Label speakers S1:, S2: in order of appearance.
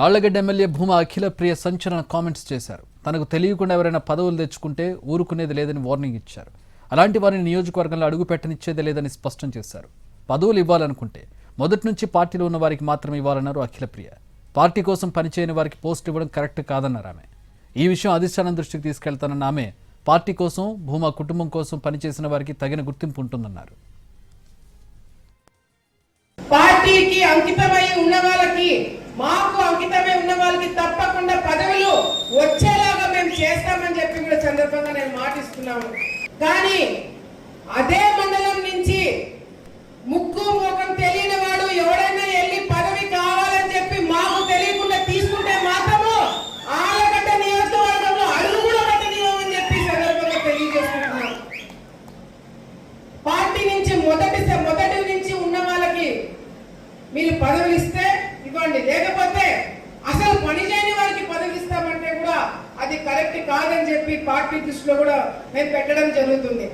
S1: Allagadda MLA Bhuma Akhilapriya సంచలన comments చేశారు. తనకు తెలియకుండా ఎవరైనా పదవులు తెచ్చుకుంటే ఊరుకునేది లేదని వార్నింగ్ ఇచ్చారు. అలాంటి వారిని నియోజకవర్గంలో అడుగు పెట్టనిచ్చేదే లేదని స్పష్టం చేశారు. పదవులు ఇవ్వాలనుకుంటే మొదటి నుంచి పార్టీలో ఉన్న వారికి మాత్రమే ఇవ్వాలన్నారు అఖిలప్రియ. పార్టీ కోసం పనిచేయని వారికి పోస్ట్ ఇవ్వడం కరెక్ట్ కాదన్నారు ఆమె. ఈ విషయం అధిష్టానం దృష్టికి తీసుకెళ్తానన్న ఆమె పార్టీ కోసం, భూమా కుటుంబం కోసం పనిచేసిన వారికి తగిన గుర్తింపు ఉంటుందన్నారు.
S2: పార్టీకి అంకితమై ఉన్న వాళ్ళకి, మాకు అంకితమై ఉన్న వాళ్ళకి తప్పకుండా పదవులు వచ్చేలాగా మేము చేస్తామని చెప్పి కూడా సందర్భంగా నేను మాటిస్తున్నాను. కానీ అదే మండలం నుంచి ముక్కు ముఖం తెలియని వాడు ఎవరైనా వెళ్ళి పదవి కావాలని చెప్పి మాకు తెలియకుండా తీసుకుంటే మాత్రము ఆలగడ్డ నియోజకవర్గంలో అడుగు కూడా పెట్టనివ్వమని చెప్పి సందర్భంగా తెలియజేస్తున్నాం. పార్టీ నుంచి మొదటి నుంచి ఉన్న వాళ్ళకి మీరు పదవులు ఇస్తే ఇవ్వండి, లేకపోతే అసలు పని చేయని వారికి పదవి ఇస్తామంటే కూడా అది కరెక్ట్ కాదని చెప్పి పార్టీ దృష్టిలో కూడా మేము పెట్టడం జరుగుతుంది.